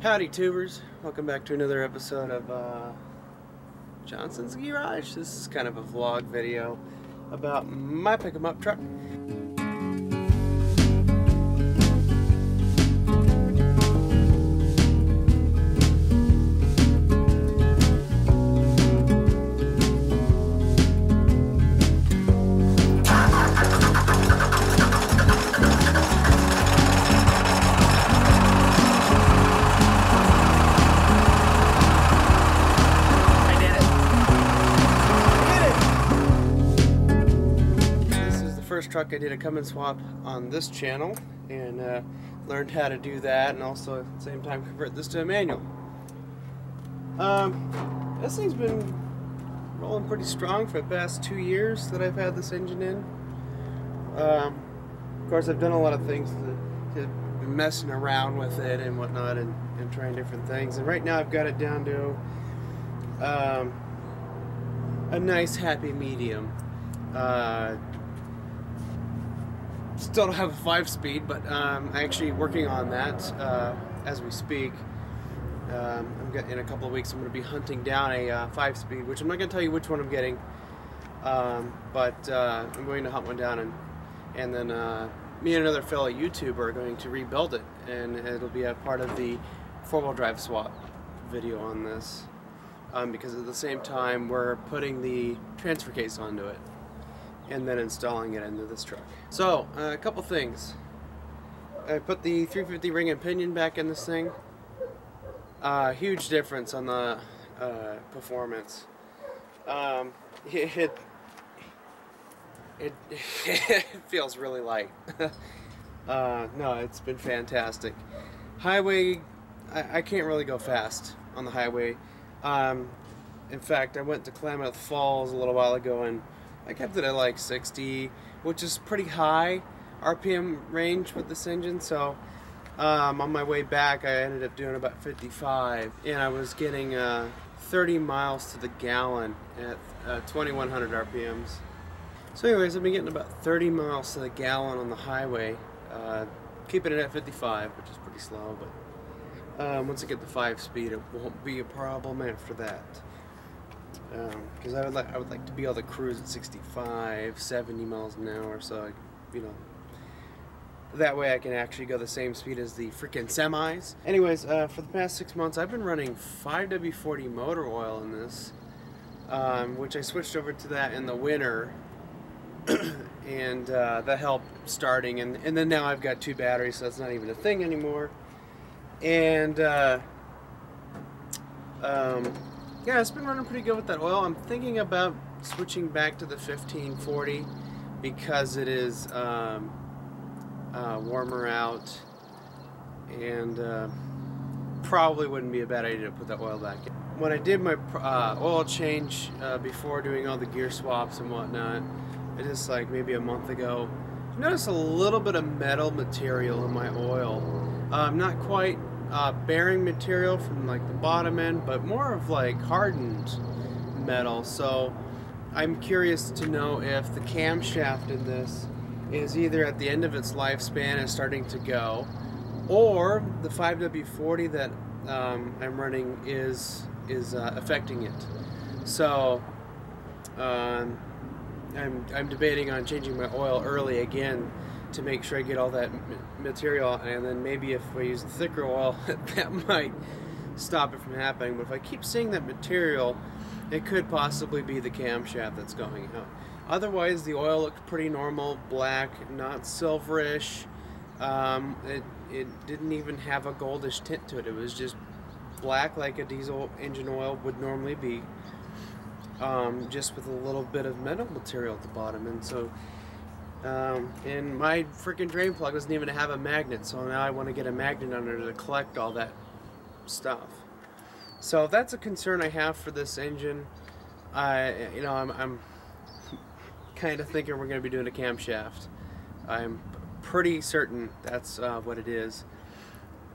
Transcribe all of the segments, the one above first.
Howdy tubers, welcome back to another episode of Johnson's Garage. This is kind of a vlog video about my pick-em-up truck. First truck I did a Cummins swap on this channel and learned how to do that, and also at the same time convert this to a manual. This thing's been rolling pretty strong for the past 2 years that I've had this engine in. Of course, I've done a lot of things to be messing around with it and whatnot, and trying different things, and right now I've got it down to a nice happy medium. Still don't have a 5-speed, but I'm actually working on that as we speak. In a couple of weeks I'm going to be hunting down a 5-speed, which I'm not going to tell you which one I'm getting, but I'm going to hunt one down, and then me and another fellow YouTuber are going to rebuild it, and it'll be a part of the 4-wheel drive swap video on this, because at the same time we're putting the transfer case onto it and then installing it into this truck. So, a couple things. I put the 350 ring and pinion back in this thing. Huge difference on the performance. It feels really light. No, it's been fantastic. Highway, I can't really go fast on the highway. In fact, I went to Klamath Falls a little while ago and I kept it at like 60, which is pretty high RPM range with this engine. So on my way back I ended up doing about 55, and I was getting 30 miles to the gallon at 2100 RPMs. So anyways, I've been getting about 30 miles to the gallon on the highway, keeping it at 55, which is pretty slow, but once I get the 5-speed it won't be a problem after that. Because I would like to be able to cruise at 65, 70 miles an hour, so that way I can actually go the same speed as the freaking semis. Anyways, for the past 6 months I've been running 5W40 motor oil in this, which I switched over to that in the winter, and that helped starting, and then now I've got 2 batteries, so that's not even a thing anymore. And yeah, it's been running pretty good with that oil. I'm thinking about switching back to the 1540 because it is warmer out, and probably wouldn't be a bad idea to put that oil back in. When I did my oil change before doing all the gear swaps and whatnot, just like maybe a month ago, I noticed a little bit of metal material in my oil. Not quite bearing material from like the bottom end, but more of like hardened metal. So I'm curious to know if the camshaft in this is either at the end of its lifespan and starting to go, or the 5W40 that I'm running is affecting it. So I'm debating on changing my oil early again to make sure I get all that material, and then maybe if I use the thicker oil that might stop it from happening. But if I keep seeing that material, it could possibly be the camshaft that's going out. Otherwise the oil looked pretty normal, black, not silverish. It didn't even have a goldish tint to it. It was just black like a diesel engine oil would normally be, just with a little bit of metal material at the bottom. And so and my freaking drain plug doesn't even have a magnet, so now I want to get a magnet under to collect all that stuff. So that's a concern I have for this engine. I'm kind of thinking we're going to be doing a camshaft. I'm pretty certain that's what it is.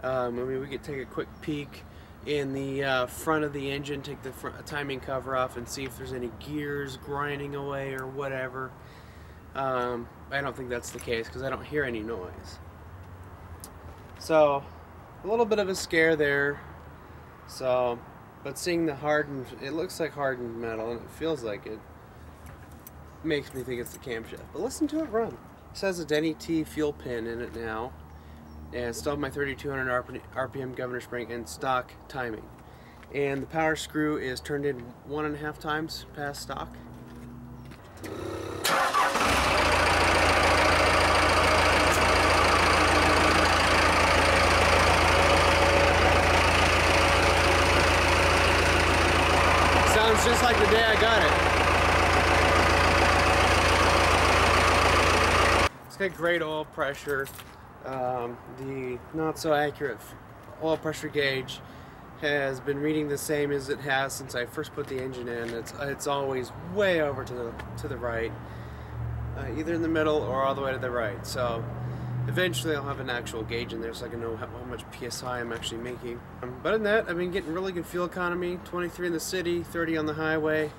I mean, we could take a quick peek in the front of the engine, take the timing cover off, and see if there's any gears grinding away or whatever. I don't think that's the case because I don't hear any noise. So a little bit of a scare there. So, but seeing the hardened, it looks like hardened metal and it feels like it, makes me think it's the camshaft. But listen to it run. This has a NET fuel pin in it now, and still have my 3200 RPM governor spring and stock timing. And the power screw is turned in 1.5 times past stock. Sounds just like the day I got it. It's got great oil pressure. The not so accurate oil pressure gauge has been reading the same as it has since I first put the engine in. It's always way over to the right, either in the middle or all the way to the right. So eventually I'll have an actual gauge in there so I can know how much PSI I'm actually making. But in that, I've been getting really good fuel economy, 23 in the city, 30 on the highway,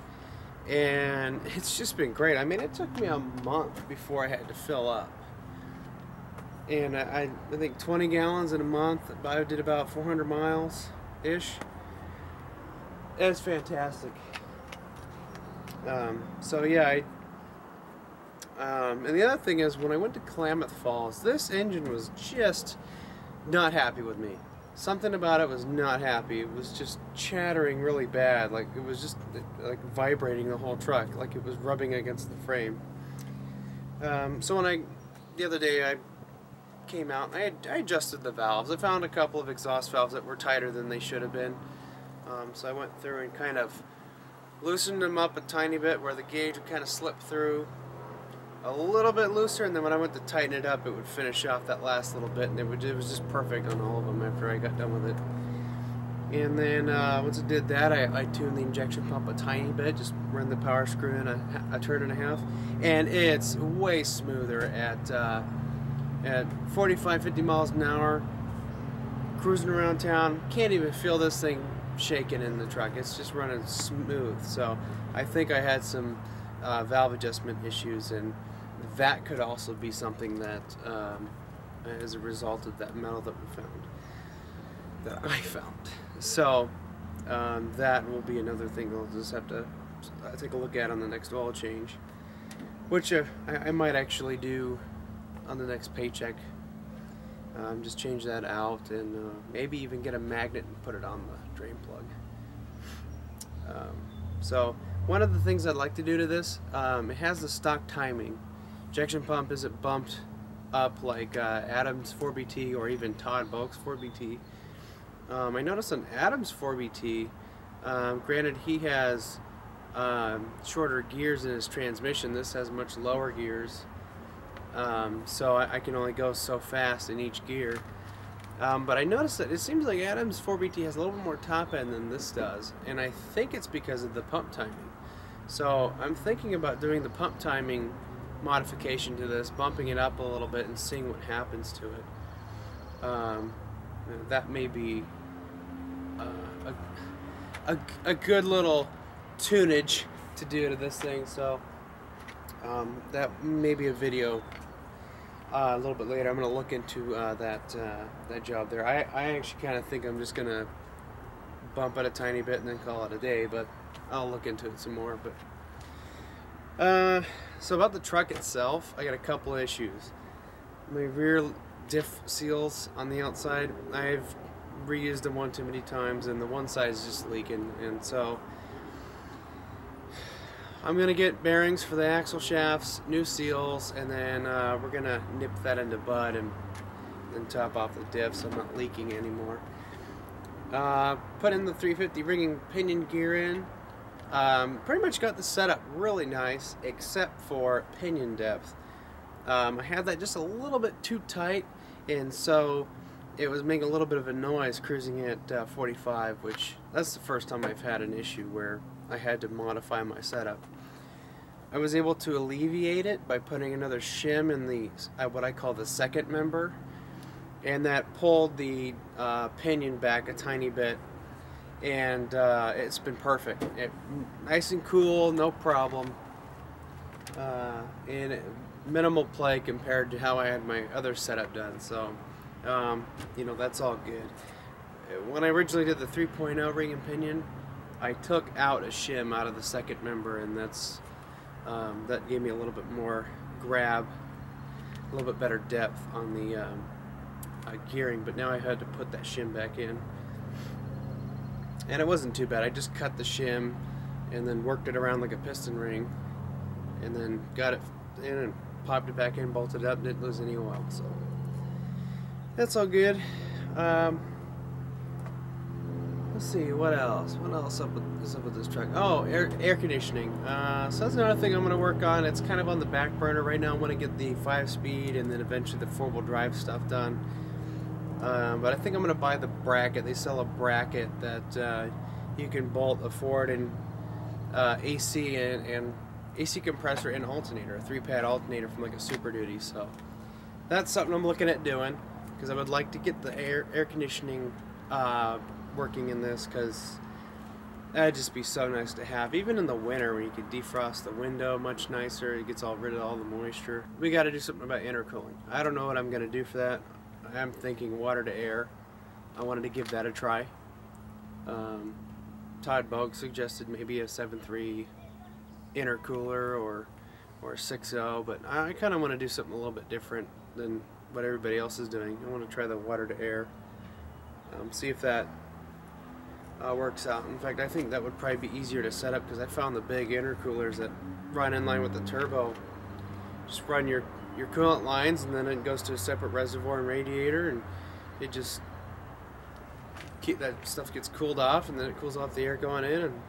and it's just been great. I mean, it took me a month before I had to fill up. And I think 20 gallons in a month. I did about 400 miles-ish. It's fantastic. So yeah, and the other thing is, when I went to Klamath Falls, this engine was just not happy with me. Something about it was not happy. It was just chattering really bad. Like, it was just like vibrating the whole truck, like it was rubbing against the frame. So the other day I came out and I adjusted the valves. I found a couple of exhaust valves that were tighter than they should have been. So I went through and kind of loosened them up a tiny bit where the gauge would kind of slip through a little bit looser, and then when I went to tighten it up, it would finish off that last little bit, and it was just perfect on all of them after I got done with it. And then once it did that, I tuned the injection pump a tiny bit, just run the power screw in a turn and a half, and it's way smoother at 45, 50 miles an hour, cruising around town. Can't even feel this thing shaking in the truck. It's just running smooth. So I think I had some valve adjustment issues, and that could also be something that as a result of that metal that I found. So that will be another thing I'll just have to take a look at on the next oil change, which I might actually do on the next paycheck. Just change that out, and maybe even get a magnet and put it on the drain plug. So one of the things I'd like to do to this, it has the stock timing. Injection pump isn't bumped up like Adam's 4BT or even Todd Bulk's 4BT. I noticed on Adam's 4BT, granted he has shorter gears in his transmission, this has much lower gears. So I can only go so fast in each gear. But I noticed that it seems like Adam's 4BT has a little bit more top end than this does, and I think it's because of the pump timing. So I'm thinking about doing the pump timing modification to this, bumping it up a little bit and seeing what happens to it. That may be a good little tunage to do to this thing. So that may be a video a little bit later. I'm going to look into that job there. I actually kind of think I'm just going to bump it a tiny bit and then call it a day, but I'll look into it some more. But so about the truck itself, I got a couple of issues. My rear diff seals on the outside, I've reused them one too many times, and the one side is just leaking, and so I'm gonna get bearings for the axle shafts, new seals, and then we're gonna nip that into bud and top off the diff so I'm not leaking anymore. Put in the 350 ringing pinion gear in. Pretty much got the setup really nice, except for pinion depth. I had that just a little bit too tight, and so it was making a little bit of a noise cruising at 45, which that's the first time I've had an issue where I had to modify my setup. I was able to alleviate it by putting another shim in the what I call the second member, and that pulled the pinion back a tiny bit, and it's been perfect. Nice and cool, no problem, and minimal play compared to how I had my other setup done. So you know, that's all good. When I originally did the 3.0 ring and pinion, I took out a shim out of the second member, and that's that gave me a little bit more grab, a little bit better depth on the gearing, but now I had to put that shim back in. And it wasn't too bad. I just cut the shim and then worked it around like a piston ring, and then got it in and popped it back in, bolted it up, didn't lose any oil, so that's all good. Let's see, what else? What else is up with this truck? Oh, air conditioning. So that's another thing I'm going to work on. It's kind of on the back burner right now. I want to get the 5-speed and then eventually the 4-wheel drive stuff done. But I think I'm going to buy the bracket. They sell a bracket that you can bolt a Ford and AC and AC compressor and alternator, a 3-pad alternator from like a Super Duty. So that's something I'm looking at doing, because I would like to get the air conditioning working in this, because that'd just be so nice to have, even in the winter when you could defrost the window much nicer. It gets rid of all the moisture. We got to do something about intercooling. I don't know what I'm going to do for that. I'm thinking water to air. I wanted to give that a try. Todd Bogue suggested maybe a 7.3 intercooler or a 6.0, but I kind of want to do something a little bit different than what everybody else is doing. I want to try the water to air, see if that works out. In fact, I think that would probably be easier to set up, because I found the big intercoolers that run in line with the turbo. Just run your coolant lines, and then it goes to a separate reservoir and radiator, and it just that stuff gets cooled off, and then it cools off the air going in, and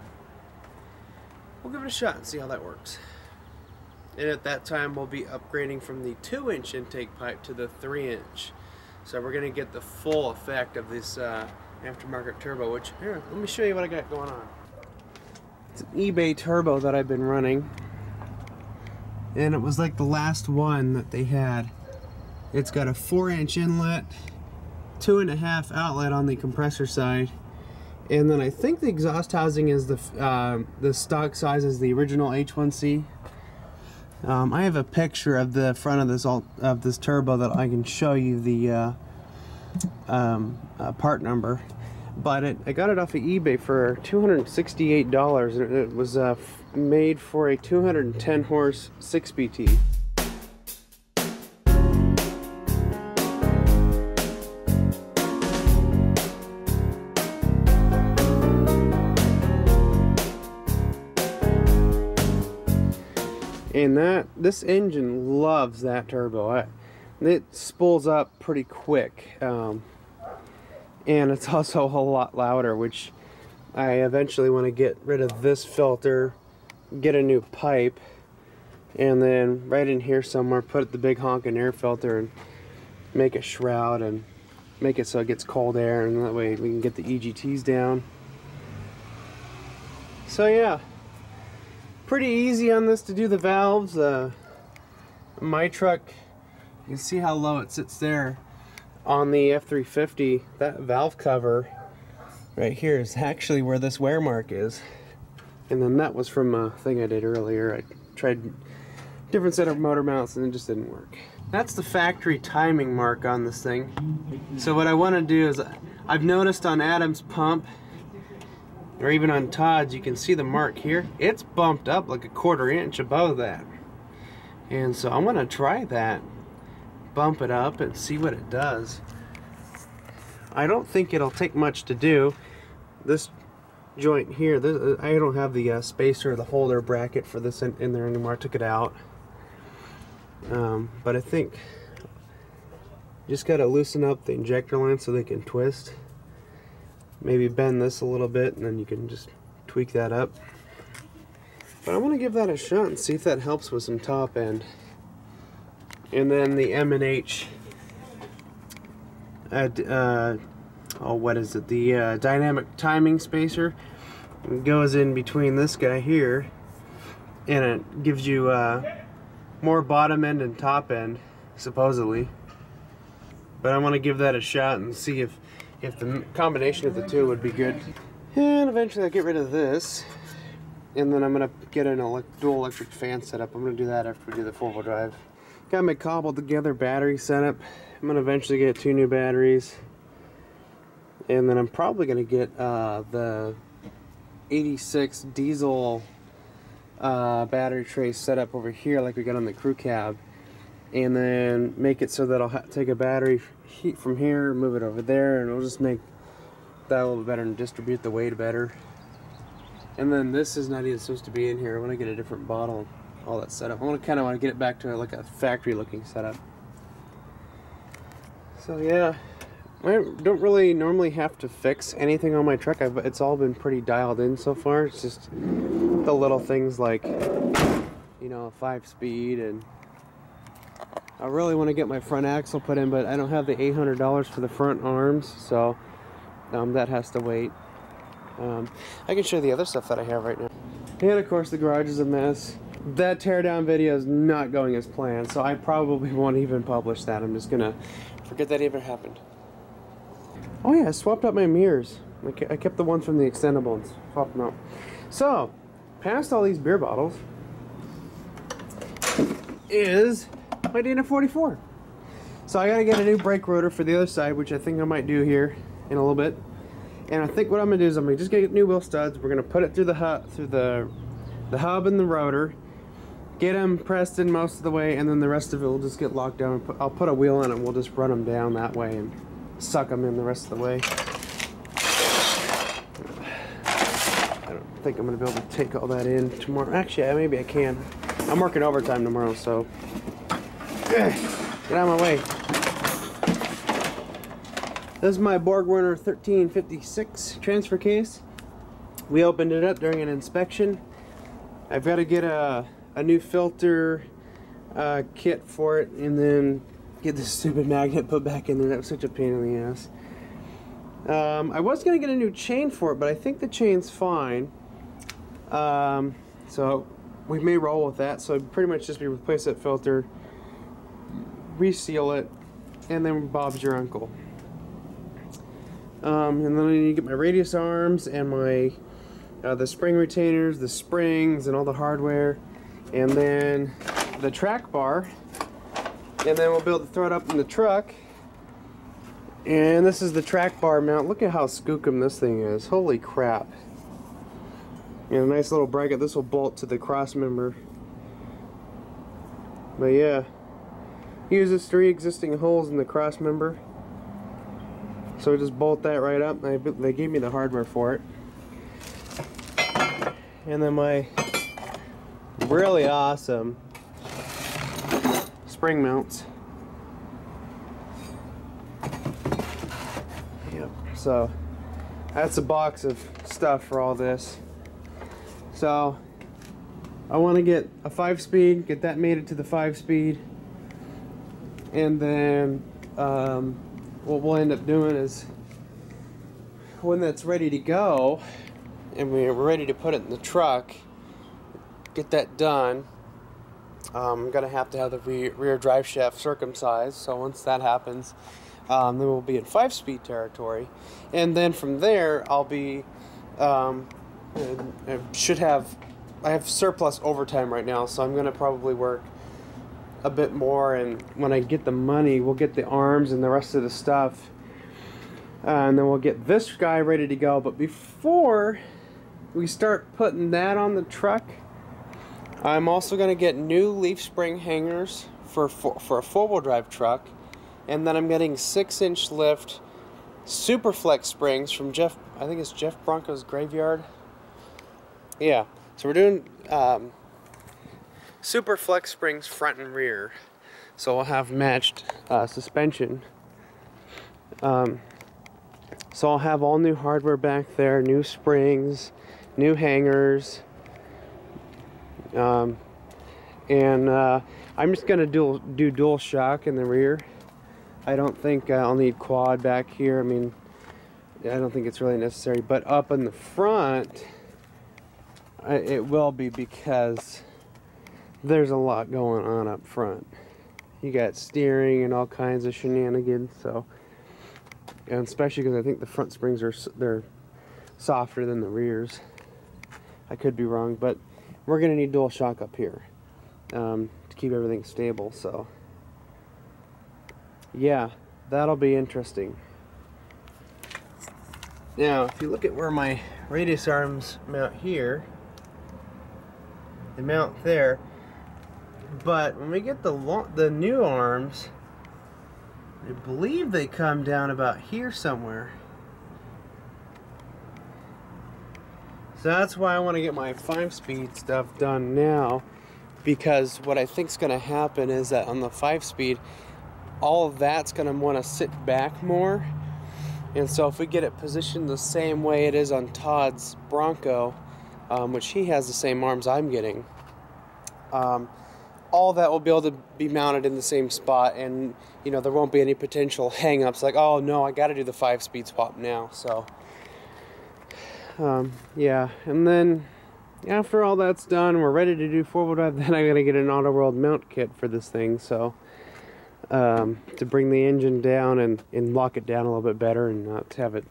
we'll give it a shot and see how that works. And at that time, we'll be upgrading from the 2-inch intake pipe to the 3-inch. So we're going to get the full effect of this aftermarket turbo, which, here, let me show you what I got going on. It's an eBay turbo that I've been running, and it was like the last one that they had. It's got a 4-inch inlet, 2.5 outlet on the compressor side, and then I think the exhaust housing is the stock size is the original H1C. I have a picture of the front of this turbo that I can show you the part number, but I got it off of eBay for $268, and it was made for a 210 horse 6BT. And this engine loves that turbo. It spools up pretty quick, and it's also a whole lot louder, which I eventually want to get rid of this filter, get a new pipe, and then right in here somewhere put the big honking air filter and make a shroud and make it so it gets cold air, and that way we can get the EGTs down. So yeah, pretty easy on this to do the valves. My truck, you can see how low it sits there. On the F350, that valve cover right here is actually where this wear mark is. And then that was from a thing I did earlier. I tried different set of motor mounts and it just didn't work. That's the factory timing mark on this thing. So what I want to do is, I've noticed on Adam's pump, or even on Todd's, you can see the mark here. It's bumped up like a 1/4 inch above that. And so I'm gonna try that. Bump it up and see what it does. I don't think it'll take much to do. This joint here, I don't have the spacer or the holder bracket for this in there anymore. I took it out. But I think you just gotta loosen up the injector line so they can twist. Maybe bend this a little bit, and then you can just tweak that up. But I want to give that a shot and see if that helps with some top end. And then the M&H, what is it? The dynamic timing spacer goes in between this guy here, and it gives you more bottom end and top end, supposedly. But I want to give that a shot and see if the combination of the two would be good. And eventually I'll get rid of this, and then I'm going to get an dual electric fan setup. I'm going to do that after we do the 4-wheel drive. Got my cobbled together battery setup. I'm gonna eventually get 2 new batteries, and then I'm probably gonna get the 86 diesel battery tray set up over here like we got on the crew cab, and then make it so that I'll take a battery heat from here, move it over there, and it'll just make that a little bit better and distribute the weight better. And then this is not even supposed to be in here. I want to get a different bottle, all that setup. I kind of want to get it back to like a factory looking setup. So yeah, I don't really normally have to fix anything on my truck. It's all been pretty dialed in so far. It's just the little things like, you know, 5-speed, and I really want to get my front axle put in, but I don't have the $800 for the front arms, so that has to wait. I can show you the other stuff that I have right now. And of course the garage is a mess. That teardown video is not going as planned, so I probably won't even publish that. I'm just gonna forget that ever happened. Oh yeah, I swapped out my mirrors. I kept the ones from the extendable and swapped them out. So, past all these beer bottles is my Dana 44. So I gotta get a new brake rotor for the other side, which I think I might do here in a little bit. And I think what I'm gonna do is I'm gonna just get new wheel studs. We're gonna put it through the hub and the rotor, get them pressed in most of the way, and then the rest of it will just get locked down. I'll put a wheel in it and we'll just run them down that way and suck them in the rest of the way. I don't think I'm gonna be able to take all that in tomorrow. Actually, maybe I can. I'm working overtime tomorrow, so get out of my way. This is my BorgWarner 1356 transfer case. We opened it up during an inspection. I've got to get a new filter kit for it, and then get this stupid magnet put back in there. That was such a pain in the ass. I was going to get a new chain for it, but I think the chain's fine. So we may roll with that. So it'd pretty much just be replace that filter, reseal it, and then Bob's your uncle. And then I need to get my radius arms and my the spring retainers, the springs, and all the hardware, and then the track bar, and then we'll be able to throw it up in the truck. And this is the track bar mount. Look at how skookum this thing is. Holy crap. And a nice little bracket. This will bolt to the cross member. But yeah, uses 3 existing holes in the cross member. So I just bolt that right up. They gave me the hardware for it. And then my really awesome spring mounts. Yep. So that's a box of stuff for all this. So I want to get a 5-speed, get that mated to the 5-speed, and then what we'll end up doing is, when that's ready to go and we're ready to put it in the truck, get that done, I'm gonna have to have the rear drive shaft circumcised. So once that happens, then we'll be in 5-speed territory, and then from there I'll be I have surplus overtime right now, so I'm gonna probably work a bit more, and when I get the money, we'll get the arms and the rest of the stuff, and then we'll get this guy ready to go. But before we start putting that on the truck, I'm also going to get new leaf spring hangers for a 4-wheel drive truck, and then I'm getting 6-inch lift super flex springs from Jeff, I think it's Jeff Bronco's Graveyard. Yeah, so we're doing super flex springs front and rear, so we'll have matched suspension. So I'll have all new hardware back there, new springs, new hangers, and I'm just gonna do dual shock in the rear. I don't think I'll need quad back here. I mean, I don't think it's really necessary, but up in the front it will be, because there's a lot going on up front. You got steering and all kinds of shenanigans. So, and especially because I think the front springs they're softer than the rears. I could be wrong, but we're gonna need dual shock up here to keep everything stable. So yeah, that'll be interesting. Now, if you look at where my radius arms mount here, they mount there, but when we get the new arms, I believe they come down about here somewhere. So that's why I want to get my 5-speed stuff done now, because what I think is going to happen is that on the 5-speed, all of that's going to want to sit back more. And so if we get it positioned the same way it is on Todd's Bronco, which he has the same arms I'm getting, all that will be able to be mounted in the same spot, and you know, there won't be any potential hang-ups like, oh no, I got to do the 5-speed swap now. So yeah, and then after all that's done, we're ready to do 4-wheel drive. Then I gotta get an Auto World mount kit for this thing, so to bring the engine down and lock it down a little bit better, and not have it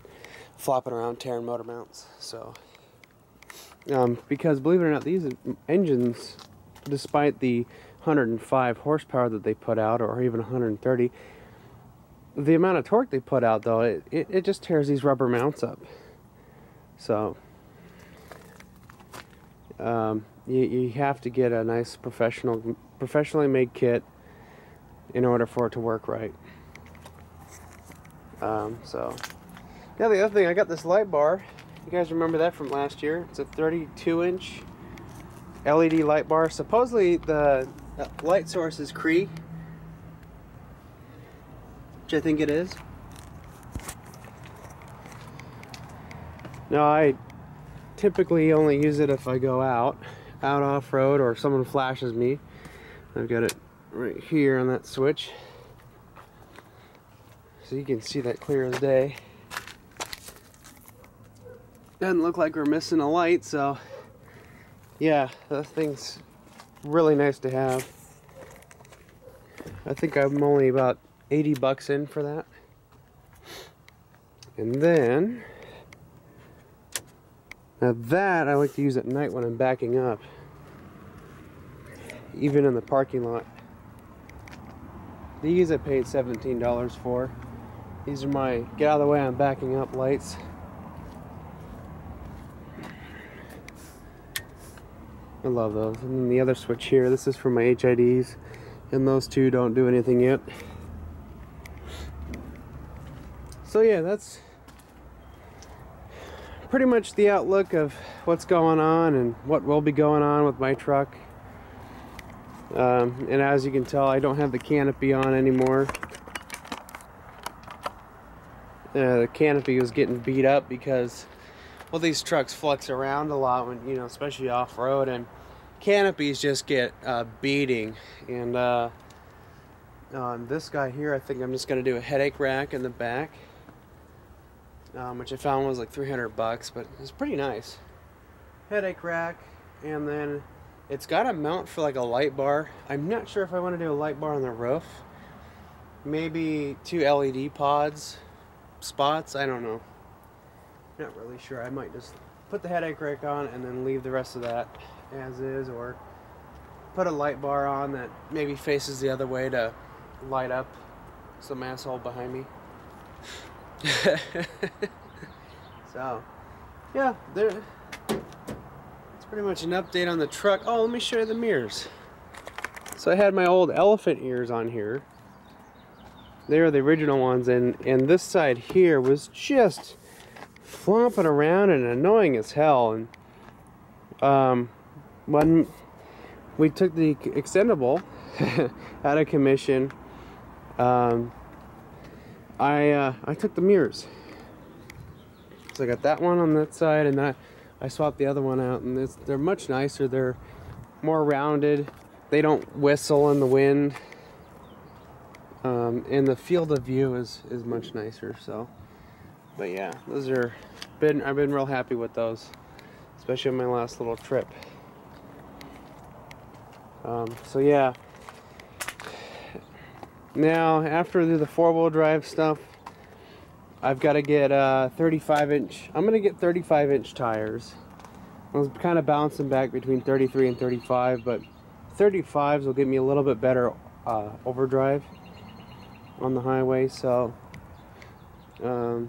flopping around tearing motor mounts. So because believe it or not, these engines, despite the 105 horsepower that they put out, or even 130, the amount of torque they put out, though, it just tears these rubber mounts up. So you have to get a nice professionally made kit in order for it to work right. So yeah, the other thing, I got this light bar. You guys remember that from last year? It's a 32-inch LED light bar. Supposedly the light source is Cree, which I think it is. Now, I typically only use it if I go out off-road, or someone flashes me. I've got it right here on that switch, so you can see that clear as day. Doesn't look like we're missing a light, so yeah, that thing's really nice to have. I think I'm only about 80 bucks in for that. And then now that I like to use at night when I'm backing up, even in the parking lot. These I paid $17 for. These are my get out of the way, I'm backing up lights. I love those. And then the other switch here, this is for my HIDs, and those two don't do anything yet. So yeah, that's pretty much the outlook of what's going on and what will be going on with my truck. And as you can tell, I don't have the canopy on anymore. The canopy was getting beat up because, well, these trucks flex around a lot when, you know, especially off-road, and canopies just get beating. And on this guy here, I think I'm just going to do a headache rack in the back, which I found was like 300 bucks, but it's pretty nice. Headache rack, and then it's got a mount for like a light bar. I'm not sure if I want to do a light bar on the roof. Maybe 2 LED pods, spots, I don't know. Not really sure. I might just put the headache rack on and then leave the rest of that as is, or put a light bar on that maybe faces the other way to light up some asshole behind me. So yeah, it's pretty much an update on the truck. Oh, let me show you the mirrors. So I had my old elephant ears on here. They were the original ones, and this side here was just flopping around and annoying as hell. And when we took the extendable out of commission, I took the mirrors. So I got that one on that side, and I swapped the other one out, and they're much nicer. They're more rounded. They don't whistle in the wind, and the field of view is much nicer. So, but yeah, those are I've been real happy with those, especially on my last little trip. So yeah. Now after I do the 4-wheel drive stuff, I've got to get 35-inch. I'm gonna get 35-inch tires. I was kind of bouncing back between 33 and 35, but 35s will give me a little bit better overdrive. on the highway. So, and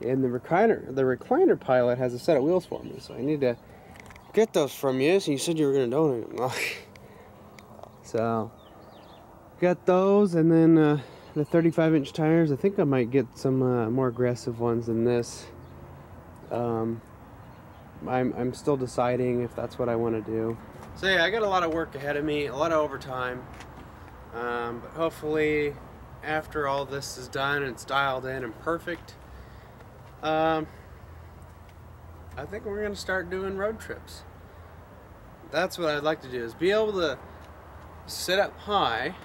the recliner pilot has a set of wheels for me, so I need to get those from you. So you said you were going to donate them. So, got those, and then the 35-inch tires. I think I might get some more aggressive ones than this. I'm still deciding if that's what I want to do. So yeah, I got a lot of work ahead of me, a lot of overtime. But hopefully, after all this is done and it's dialed in and perfect, I think we're going to start doing road trips. That's what I'd like to do, is be able to sit up high,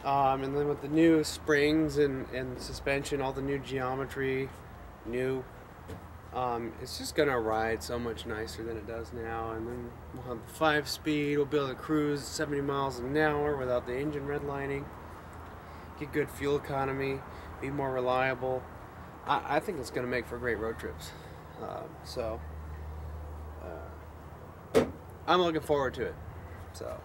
and then with the new springs and suspension, all the new geometry, it's just gonna ride so much nicer than it does now. And then we'll have the 5-speed, we'll be able to cruise 70 miles an hour without the engine redlining, get good fuel economy, be more reliable. I think it's gonna make for great road trips. I'm looking forward to it. So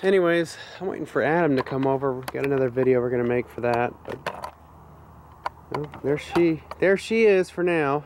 anyways, I'm waiting for Adam to come over. We've got another video we're gonna make for that, but well, there she is for now.